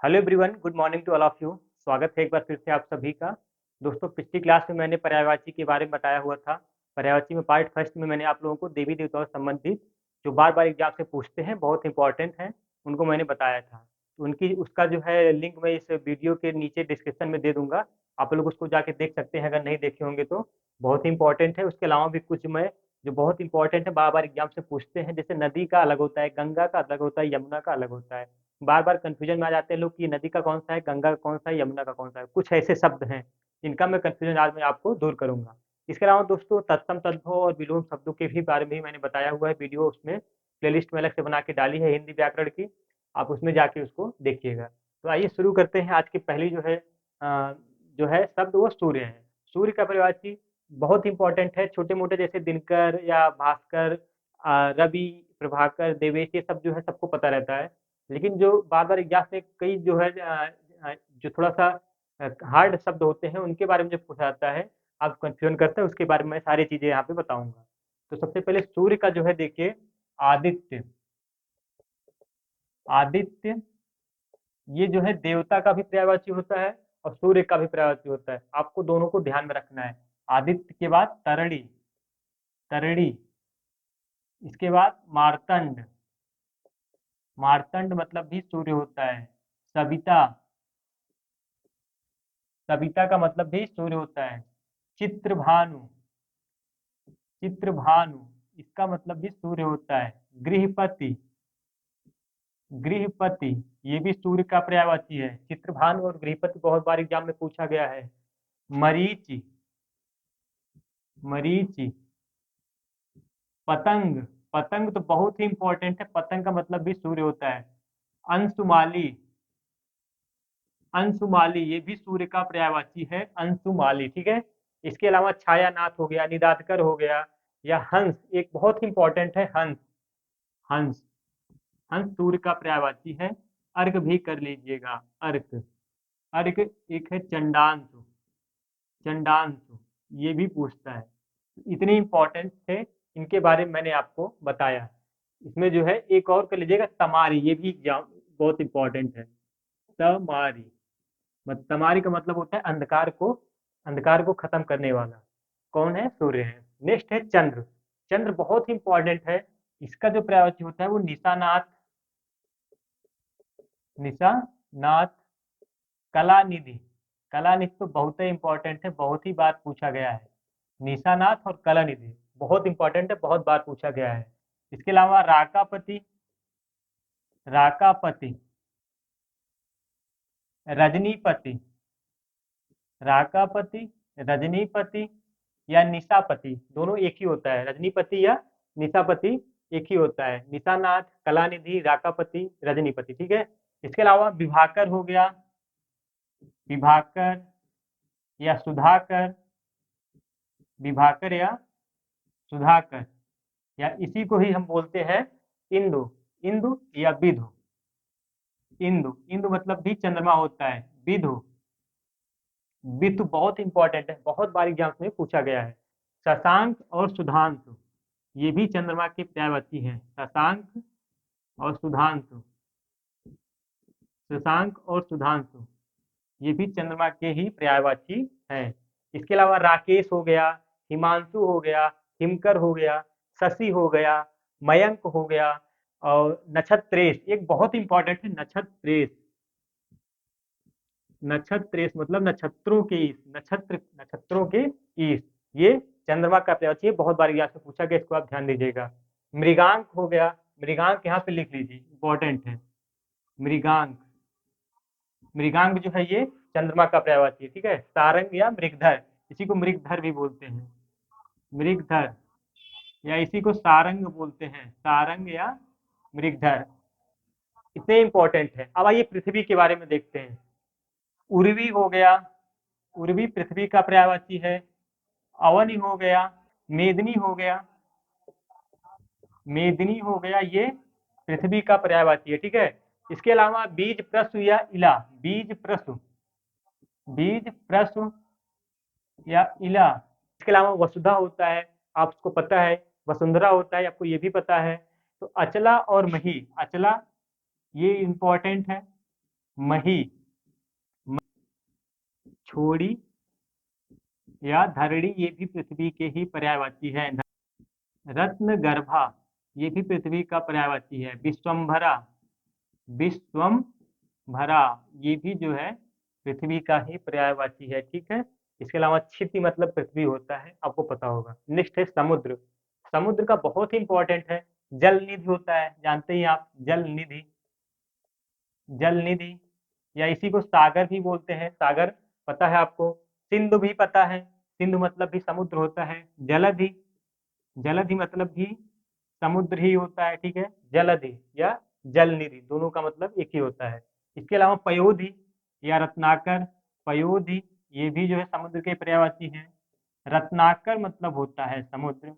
Hello everyone, good morning to all of you. स्वागत है एक बार फिर से आप सभी का। दोस्तों, पिछली क्लास में मैंने पर्यायवाची के बारे में बताया हुआ था। पर्यायवाची में पार्ट फर्स्ट में मैंने आप लोगों को देवी देवताओं से संबंधित जो बार बार एग्जाम से पूछते हैं, बहुत इंपॉर्टेंट हैं, उनको मैंने बताया था। तो उनकी उसका जो है लिंक मैं इस वीडियो के नीचे डिस्क्रिप्शन में दे दूंगा। आप लोग उसको जाके देख सकते हैं अगर नहीं देखे होंगे तो। बहुत ही इंपॉर्टेंट है। उसके अलावा भी कुछ मैं जो बहुत इंपॉर्टेंट है, बार बार एग्जाम से पूछते हैं, जैसे नदी का अलग होता है, गंगा का अलग होता है, यमुना का अलग होता है। बार बार कंफ्यूजन में आ जाते हैं लोग कि नदी का कौन सा है, गंगा का कौन सा है, यमुना का कौन सा है। कुछ ऐसे शब्द हैं जिनका मैं कंफ्यूजन आज मैं आपको दूर करूंगा। इसके अलावा दोस्तों, तत्सम तद्भव और विलोम शब्दों के भी बारे में भी मैंने बताया हुआ है वीडियो, उसमें प्लेलिस्ट में अलग से बना के डाली है हिंदी व्याकरण की। आप उसमें जाके उसको देखिएगा। तो आइए शुरू करते हैं। आज की पहली जो है शब्द वो सूर्य है। सूर्य का परिवाची बहुत इंपॉर्टेंट है। छोटे मोटे जैसे दिनकर या भास्कर, रवि, प्रभाकर, देवेश, ये सब जो है सबको पता रहता है। लेकिन जो बार बार एग्जाम में कई जो है जो थोड़ा सा हार्ड शब्द होते हैं, उनके बारे में जो पूछा जाता है, आप कंफ्यूजन करते हैं, उसके बारे में मैं सारी चीजें यहाँ पे बताऊंगा। तो सबसे पहले सूर्य का जो है देखिए, आदित्य। आदित्य ये जो है देवता का भी पर्यायवाची होता है और सूर्य का भी पर्यायवाची होता है। आपको दोनों को ध्यान में रखना है। आदित्य के बाद तरणी। तरणी। इसके बाद मार्तंड। मार्तंड मतलब भी सूर्य होता है। सविता। सविता का मतलब भी सूर्य होता है। चित्रभानु। चित्रभानु इसका मतलब भी सूर्य होता है। गृहपति। गृहपति ये भी सूर्य का पर्यायवाची है। चित्रभानु और गृहपति बहुत बार एग्जाम में पूछा गया है। मरीचि। मरीचि। पतंग। पतंग तो बहुत ही इंपॉर्टेंट है। पतंग का मतलब भी सूर्य होता है। अंशुमाली। अंशुमाली ये भी सूर्य का पर्यायवाची है। अंशुमाली, ठीक है। इसके अलावा छायानाथ हो गया, निदादकर हो गया, या हंस एक बहुत ही इंपॉर्टेंट है, हंस। हंस। हंस सूर्य का पर्यायवाची है। अर्घ भी कर लीजिएगा। अर्घ। अर्घ एक है चंडांशु। चंडांशु ये भी पूछता है। इतने इंपॉर्टेंट थे, इनके बारे में मैंने आपको बताया। इसमें जो है एक और कर लीजिएगा, तमारी, ये भी एग्जाम बहुत इंपॉर्टेंट है। तमारी। तमारी का मतलब होता है अंधकार को, अंधकार को खत्म करने वाला। कौन है? सूर्य है। नेक्स्ट है चंद्र। चंद्र बहुत ही इंपॉर्टेंट है। इसका जो पर्यायवाची होता है वो निशानाथ। निशानाथ। कलानिधि। कलानिधि तो बहुत ही इंपॉर्टेंट है, बहुत ही बार पूछा गया है। निशानाथ और कलानिधि बहुत इंपॉर्टेंट है, बहुत बार पूछा गया है। इसके अलावा राकापति। राकापति। रजनीपति। राकापति, रजनीपति या निशापति, दोनों एक ही होता है। रजनीपति या निशापति एक ही होता है। निशानाथ, कलानिधि, राकापति, रजनीपति, ठीक है। इसके अलावा विभाकर हो गया। विभाकर या सुधाकर। विभाकर या सुधाकर, या इसी को ही हम बोलते हैं इंदु। इंदु या विधु। इंदु। इंदु मतलब भी चंद्रमा होता है। विधु। विधु बहुत इंपॉर्टेंट है, बहुत बार एग्जाम में पूछा गया है। शशांक और सुधांशु ये भी चंद्रमा के पर्यायवाची हैं। शशांक और सुधांशु। शशांक और सुधांशु ये भी चंद्रमा के ही पर्यायवाची हैं। इसके अलावा राकेश हो गया, हिमांशु हो गया, हिमकर हो गया, शशि हो गया, मयंक हो गया, और नक्षत्रेश एक बहुत इंपॉर्टेंट है, नक्षत्रेश। नक्षत्रेश मतलब नक्षत्रों के ईश, नक्षत्र नक्षत्रों के ईश, ये चंद्रमा का पर्यायवाची है। बहुत बार यहाँ से पूछा गया, इसको आप ध्यान दीजिएगा। मृगांक हो गया। मृगांक यहाँ पे लिख लीजिए, इंपॉर्टेंट है। मृगांक। मृगांक जो है ये चंद्रमा का पर्यायवाची है, ठीक है। सारंग या मृगधर, इसी को मृगधर भी बोलते हैं। मृगधर या इसी को सारंग बोलते हैं। सारंग या मृगधर इतने इंपॉर्टेंट है। अब आइए पृथ्वी के बारे में देखते हैं। उर्वी हो गया। उर्वी पृथ्वी का पर्यायवाची है। अवनी हो गया। मेदिनी हो गया। मेदिनी हो गया, ये पृथ्वी का पर्यायवाची है, ठीक है। इसके अलावा बीज प्रसु या इला। बीज प्रसु। बीज प्रसु या इला। इसके अलावा वसुधा होता है, आप उसको पता है। वसुंधरा होता है, आपको ये भी पता है। तो अचला और मही। अचला ये इंपॉर्टेंट है। मही, छोड़ी या धरणी ये भी पृथ्वी के ही पर्यायवाची है। रत्न गर्भा ये भी पृथ्वी का पर्यायवाची है। विश्वम्भरा, विश्वम्भरा ये भी जो है पृथ्वी का ही पर्यायवाची है। ठीक है। इसके अलावा क्षिति मतलब पृथ्वी होता है, आपको पता होगा। नेक्स्ट है समुद्र। समुद्र का बहुत ही इंपॉर्टेंट है। जल निधि होता है, जानते ही आप, जल निधि, जल निधि, या इसी को सागर भी बोलते हैं। सागर पता है आपको। सिंधु भी पता है, सिंधु मतलब भी समुद्र होता है। जलधि, जलधि मतलब भी समुद्र ही होता है। ठीक है। जलधि या जल निधि दोनों का मतलब एक ही होता है। इसके अलावा पयोधि या रत्नाकर, पयोधि ये भी जो है समुद्र के पर्यायवाची हैं। रत्नाकर मतलब होता है समुद्र,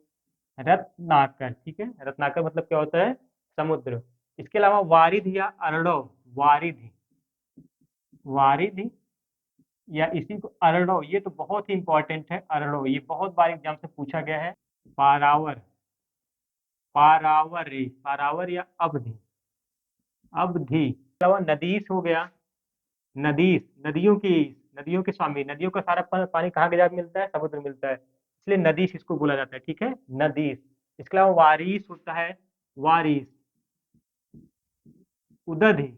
रत्नाकर। ठीक है। रत्नाकर मतलब क्या होता है, समुद्र। इसके अलावा वारिध या अर्णव, वारिधि, वारिधि या इसी को अर्णव, ये तो बहुत ही इंपॉर्टेंट है। अर्णव ये बहुत बार एग्जाम से पूछा गया है। पारावर, पारावर, पारावर या अवधि, अवधि। इसके अलावा नदीस हो गया, नदीस, नदियों की, नदियों के स्वामी। नदियों का सारा पानी कहाँ के जाकर मिलता है, समुद्र में मिलता है, इसलिए नदीस इसको बोला जाता है। ठीक है, नदीस। इसके अलावा वारिस होता है, वारिस। उदधि,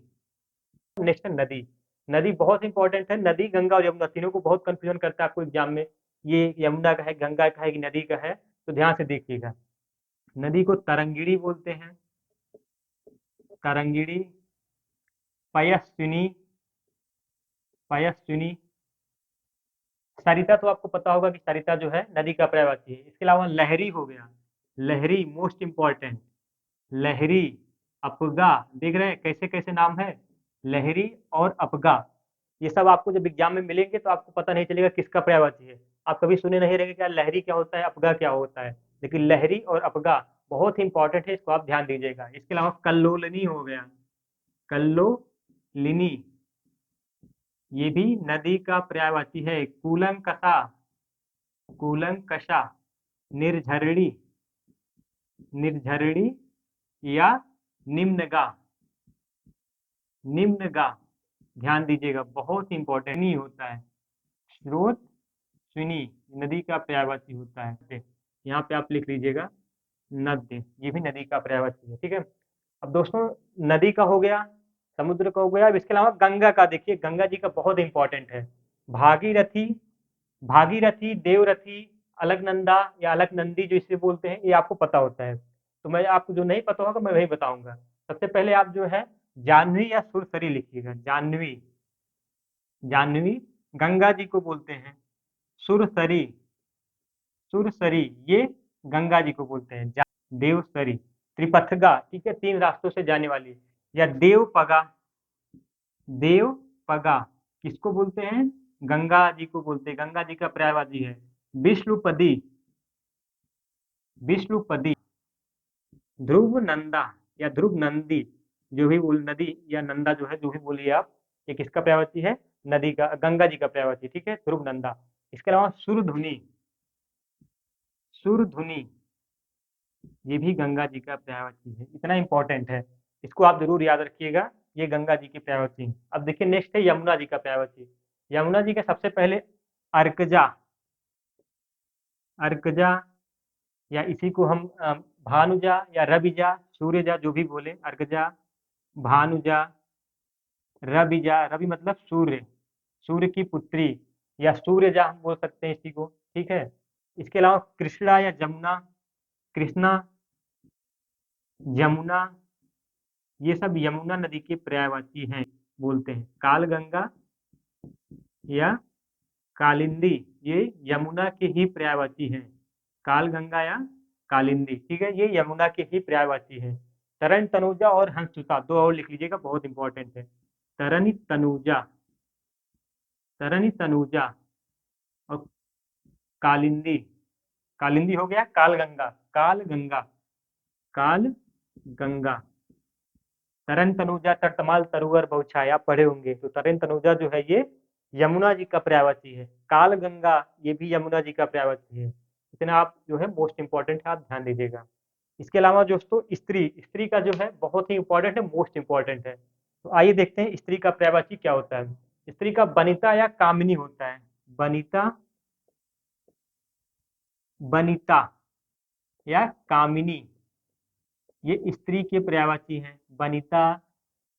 नेक्स्ट है नदी। नदी बहुत इंपॉर्टेंट है। नदी, गंगा और यमुना तीनों को बहुत कंफ्यूजन करता है आपको एग्जाम में, ये यमुना का है, गंगा का है कि नदी का है, तो ध्यान से देखिएगा। नदी को तरंगिणी बोलते हैं, तरंगिणी। पयस्विनी, पयस्विनी। सरिता तो आपको पता होगा कि सरिता जो है नदी का पर्यायवाची है। इसके अलावा लहरी हो गया, लहरी मोस्ट इंपॉर्टेंट, लहरी। अपगा, देख रहे हैं कैसे कैसे नाम है, लहरी और अपगा। ये सब आपको जब एग्जाम में मिलेंगे तो आपको पता नहीं चलेगा किसका पर्यायवाची है। आप कभी सुने नहीं रहेंगे क्या लहरी क्या होता है, अपगा क्या होता है, लेकिन लहरी और अपगा बहुत ही इंपॉर्टेंट है, इसको आप ध्यान दीजिएगा। इसके अलावा कल्लोलिनी हो गया, कल्लोलिनी ये भी नदी का पर्यायवाची है। कूलंकषा, कूलंकषा। निर्झरिणी, निर्झरिणी या निम्नगा, निम्नगा। ध्यान दीजिएगा बहुत ही इंपॉर्टेंट नहीं होता है। स्रोत स्विनी नदी का पर्यायवाची होता है। यहाँ पे आप लिख लीजिएगा नद्य, ये भी नदी का पर्यायवाची है। ठीक है। अब दोस्तों नदी का हो गया, समुद्र का हो गया। अब इसके अलावा गंगा का देखिए, गंगा जी का बहुत इंपॉर्टेंट है। भागीरथी, भागीरथी, देवरथी, अलकनंदा या अलकनंदी जो इसे बोलते हैं, ये आपको पता होता है। तो मैं आपको जो नहीं पता होगा मैं वही बताऊंगा। सबसे पहले आप जो है जाह्नवी या सुरसरी लिखिएगा, जाह्नवी, जाह्नवी गंगा जी को बोलते हैं। सुरसरी, सुरसरी ये गंगा जी को बोलते हैं। देवसरी, त्रिपथगा, ठीक है, तीन रास्तों से जाने वाली। या देवपगा, देवपगा किसको बोलते हैं, गंगा जी को बोलते हैं, गंगा जी का पर्यायवाची है। विष्णुपदी, विष्णुपदी। ध्रुव नंदा या ध्रुव नंदी, जो भी बोल, नदी या नंदा जो है जो भी बोलिए आप, ये किसका पर्यायवाची है, नदी का, गंगा जी का पर्यायवाची। ठीक है, ध्रुव नंदा। इसके अलावा सुरधुनी, सुरधुनी ये भी गंगा जी का पर्यायवाची है। इतना इंपॉर्टेंट है, इसको आप जरूर याद रखिएगा, ये गंगा जी की पर्यायवाची है। अब देखिए नेक्स्ट है यमुना जी का पर्यायवाची। यमुना जी का सबसे पहले अर्कजा, अर्कजा या इसी को हम भानुजा या रविजा, सूर्यजा जो भी बोले, अर्कजा, भानुजा, रविजा। रवि मतलब सूर्य, सूर्य की पुत्री, या सूर्यजा हम बोल सकते हैं इसी को। ठीक है। इसके अलावा कृष्णा या जमुना, कृष्णा, यमुना ये सब यमुना नदी के पर्यायवाची हैं, बोलते हैं। कालगंगा या कालिंदी ये यमुना के ही पर्यायवाची हैं। कालगंगा या कालिंदी, ठीक है, ये यमुना के ही पर्यायवाची है। तरन तनुजा और हंसुता दो और लिख लीजिएगा, बहुत इंपॉर्टेंट है। तरनी तनुजा, तरनी तनुजा और कालिंदी, कालिंदी हो गया कालगंगा, कालगंगा, काल गंगा। तरन तनुजा तटतमाल तरुवर बहुछाया पढ़े होंगे, तो तरन तनुजा जो है ये यमुना जी का पर्यायवाची है। काल गंगा ये भी यमुना जी का पर्यायवाची है। इतना आप जो है मोस्ट इंपॉर्टेंट है, आप ध्यान दीजिएगा। इसके अलावा दोस्तों स्त्री, स्त्री का जो है बहुत ही इंपॉर्टेंट है, मोस्ट इंपॉर्टेंट है। तो आइए देखते हैं स्त्री का पर्यायवाची क्या होता है। स्त्री का बनिता या कामिनी होता है। बनिता, बनिता या कामिनी, ये स्त्री के पर्यायवाची हैं। बनिता,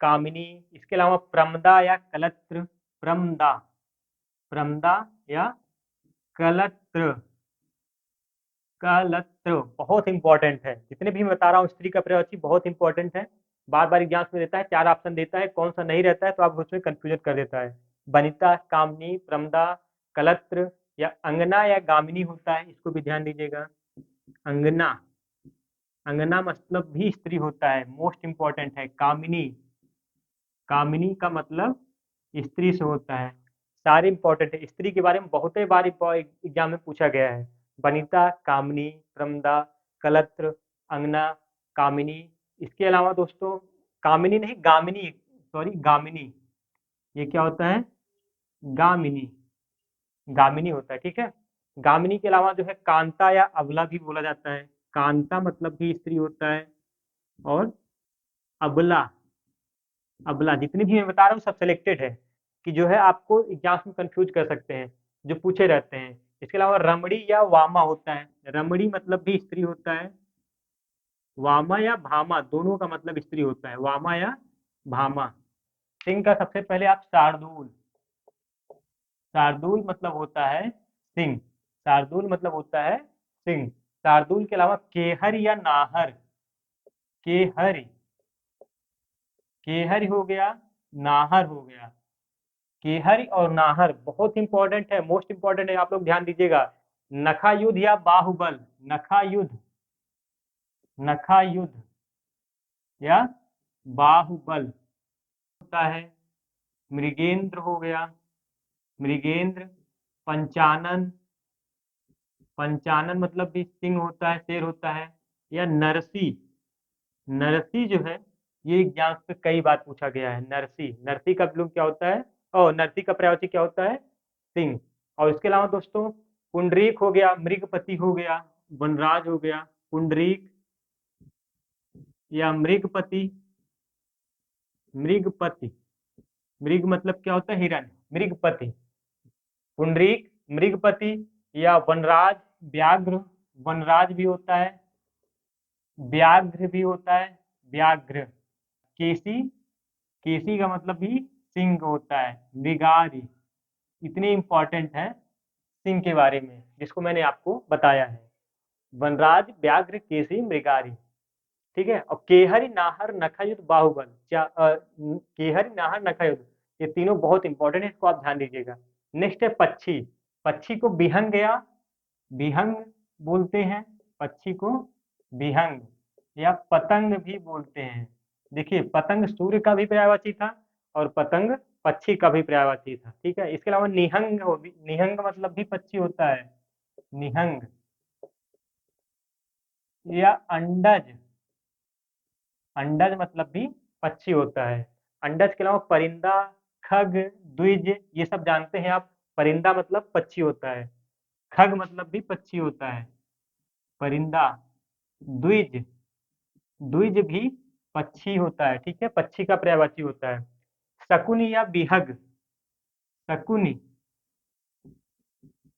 कामिनी। इसके अलावा प्रमदा या कलत्र। प्रमदा, प्रमदा या कलत्र। कलत्र बहुत इंपॉर्टेंट है। जितने भी मैं बता रहा हूँ स्त्री का पर्यायवाची बहुत इंपॉर्टेंट है। बार बार एग्जाम में देता है, 4 ऑप्शन देता है, कौन सा नहीं रहता है तो आप उसमें कंफ्यूजन कर देता है। बनिता, कामिनी, प्रमदा, कलत्र या अंगना या गामिनी होता है, इसको भी ध्यान दीजिएगा। अंगना, अंगना मतलब भी स्त्री होता है, मोस्ट इंपॉर्टेंट है। कामिनी, कामिनी का मतलब स्त्री से होता है। सारे इंपॉर्टेंट है, स्त्री के बारे में बहुत ही बार एग्जाम में पूछा गया है। बनिता, कामिनी, प्रमदा, कलत्र, अंगना, कामिनी। इसके अलावा दोस्तों कामिनी नहीं, गामिनी, सॉरी गामिनी, ये क्या होता है? गामिनी, गामिनी होता है, ठीक है। गामिनी के अलावा जो है कांता या अबला भी बोला जाता है। कांता मतलब भी स्त्री होता है। और अबला, अबला, जितनी भी मैं बता रहा हूँ सब सिलेक्टेड है कि जो है आपको एग्जाम में कंफ्यूज कर सकते हैं, जो पूछे रहते हैं। इसके अलावा रमणी या वामा होता है। रमणी मतलब भी स्त्री होता है। वामा या भामा दोनों का मतलब स्त्री होता है, वामा या भामा। सिंह का सबसे पहले आप शार्दूल, शार्दुल मतलब होता है सिंह। शार्दुल मतलब होता है सिंह। शार्दुल के अलावा केहर या नाहर। केहर, केहर हो गया, नाहर हो गया। केहर और नाहर बहुत इंपॉर्टेंट है, मोस्ट इंपॉर्टेंट है, आप लोग ध्यान दीजिएगा। नखा युद्ध या बाहुबल। नखा युद्ध, नखा युद्ध या बाहुबल होता है। मृगेंद्र हो गया, मृगेंद्र। पंचानन, पंचानन मतलब भी सिंह होता है, शेर होता है। या नरसी, नरसी जो है ये एग्जाम पे कई बार पूछा गया है। नरसी, नरसी का विलोम क्या होता है? और नरसी का पर्यायवाची क्या होता है? सिंह। और इसके अलावा दोस्तों पुंडरीक हो गया, मृगपति हो गया, वनराज हो गया। पुंडरीक या मृगपति, मृगपति, मृग मतलब क्या होता है? हिरण। मृगपति, पुंडरीक, मृगपति या वनराज, व्याघ्र। वनराज भी होता है, व्याघ्र भी होता है, व्याघ्र। केसी, केसी का मतलब भी सिंह होता है। मृगारी, इतनी इंपॉर्टेंट है सिंह के बारे में जिसको मैंने आपको बताया है। वनराज, व्याघ्र, केसी, मृगारी, ठीक है। और केहरी, नाहर, नखयुद्ध, बाहुबल, केहरी, नाहर, नखयुद्ध, ये तीनों बहुत इंपॉर्टेंट है, इसको आप ध्यान दीजिएगा। नेक्स्ट है पक्षी। पक्षी को बिहंग या विहंग बोलते हैं। पक्षी को विहंग या पतंग भी बोलते हैं। देखिए पतंग सूर्य का भी पर्यायवाची था और पतंग पक्षी का भी पर्यायवाची था, ठीक है। इसके अलावा निहंग निहंग मतलब भी पक्षी होता है, निहंग। या अंडज, अंडज मतलब भी पक्षी होता है। अंडज के अलावा परिंदा, खग, द्विज, ये सब जानते हैं आप। परिंदा मतलब पक्षी होता है, खग मतलब भी पक्षी होता है। परिंदा, द्विज, द्विज भी पक्षी होता है, ठीक है, पक्षी का पर्यायवाची होता है। शकुनी या बिहग, शकुनी,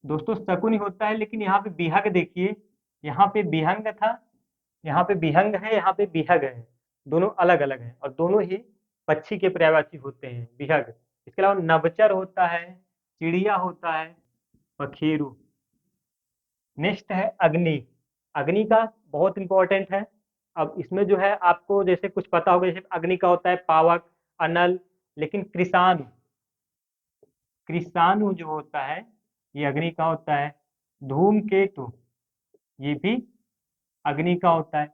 दोस्तों शकुनी होता है लेकिन यहाँ पे बिहग देखिए, यहाँ पे बिहंग था, यहाँ पे बिहंग है, यहाँ पे बिहग है। दोनों अलग अलग हैं और दोनों ही पक्षी के पर्यायवाची होते हैं, बिहग। इसके अलावा नभचर होता है, चिड़िया होता है, पखेरु। नेक्स्ट है अग्नि। अग्नि का बहुत इंपॉर्टेंट है। अब इसमें जो है आपको जैसे कुछ पता होगा, जैसे अग्नि का होता है पावक, अनल, लेकिन कृषाणु, कृषाणु जो होता है ये अग्नि का होता है। धूमकेतु, ये भी अग्नि का होता है।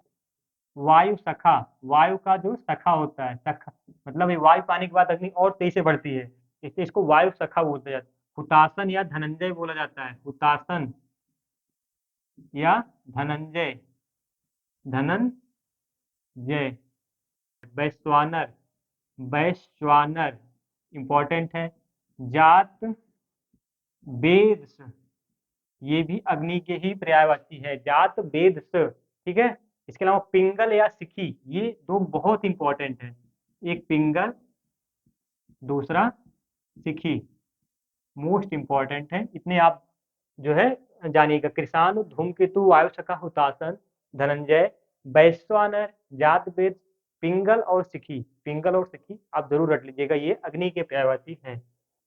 वायु सखा, वायु का जो सखा होता है, सखा मतलब ये वायु पानी के बाद अग्नि और तेजी से बढ़ती है, इसलिए इसको वायु सखा बोलते जाता है। हुतासन या धनंजय बोला जाता है, हुतासन या धनंजय, धनंजय। वैश्वानर, वैश्वानर इंपॉर्टेंट है। जात, वेद, ये भी अग्नि के ही पर्यायवाची है, जात वेद स, ठीक है। इसके अलावा पिंगल या सिखी, ये दो बहुत इंपॉर्टेंट है। एक पिंगल दूसरा सिखी, मोस्ट इंपॉर्टेंट है, इतने आप जो है जानिएगा। कृषाणु, धूमकेतु, वायुशका, हुतासन, धनंजय, वैश्वानर, जातवेद, पिंगल और सिखी। पिंगल और सिखी आप जरूर रट लीजिएगा, ये अग्नि के पर्यायवाची हैं।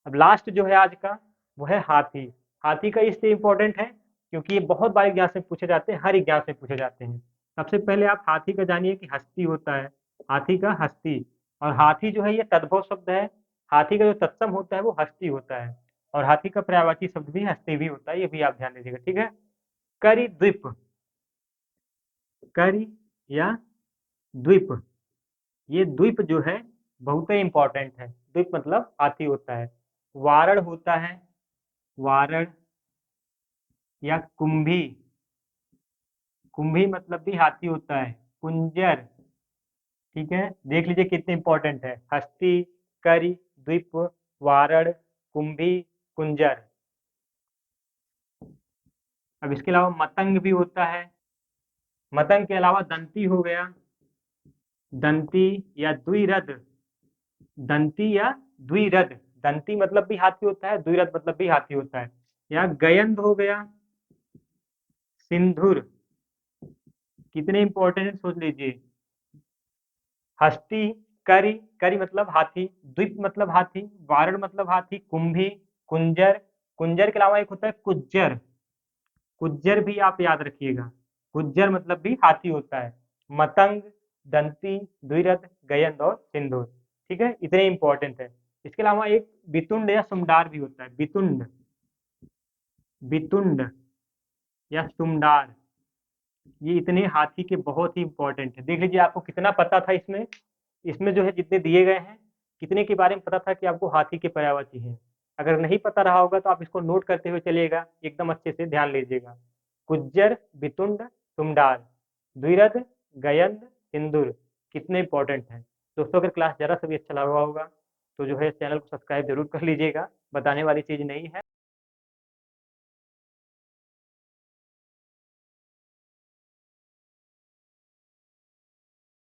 अब लास्ट जो है आज का वो है हाथी। हाथी का इसलिए इंपॉर्टेंट है क्योंकि ये बहुत बार एग्जाम से पूछे जाते हैं, हर एग्जाम से पूछे जाते हैं। सबसे पहले आप हाथी का जानिए कि हस्ती होता है, हाथी का हस्ती। और हाथी जो है ये तद्भव शब्द है, हाथी का जो तत्सम होता है वो हस्ती होता है। और हाथी का पर्यायवाची शब्द भी हस्ती भी होता है, ये भी आप ध्यान दीजिएगा, ठीक है। करी द्वीप, करी या द्वीप, ये द्वीप जो है बहुत ही इंपॉर्टेंट है। द्वीप मतलब हाथी होता है। वारण होता है, वारण या कुंभी, कुंभी मतलब भी हाथी होता है। कुंजर, ठीक है, देख लीजिए कितने इंपॉर्टेंट है। हस्ती, करी, द्वीप, वारण, कुंभी, कुंजर। अब इसके अलावा मतंग भी होता है। मतंग के अलावा दंती हो गया, दंती या द्विरथ, दंती या द्विरथ। दंती मतलब भी हाथी होता है, द्विरथ मतलब भी हाथी होता है। या गयंद हो गया, सिंधुर, कितने इंपॉर्टेंट है सोच लीजिए। हस्ती, करी, करी मतलब हाथी, द्वीप मतलब हाथी, वारण मतलब हाथी, कुंभी, कुंजर। कुंजर के अलावा एक होता है कुज्जर, कुज्जर भी आप याद रखिएगा, कुज्जर मतलब भी हाथी होता है। मतंग, दंती, द्विरथ, गयंद और सिंधुर, ठीक है, इतने इंपॉर्टेंट है। इसके अलावा एक बितुंड या सुमडार भी होता है, बितुंड, बितुंड या सुमडार। ये इतने हाथी के बहुत ही इंपॉर्टेंट है। देख लीजिए आपको कितना पता था इसमें, इसमें जो है जितने दिए गए हैं, कितने के बारे में पता था कि आपको हाथी के पर्यायवाची है। अगर नहीं पता रहा होगा तो आप इसको नोट करते हुए चलिएगा, एकदम अच्छे से ध्यान लीजिएगा। कुज्जर, बितुंड, तुमडार, द्विरथ, गयंद, सिंदूर, कितने इंपॉर्टेंट हैं। दोस्तों अगर क्लास जरा सा भी अच्छा लगा होगा तो जो है चैनल को सब्सक्राइब जरूर कर लीजिएगा, बताने वाली चीज नहीं है।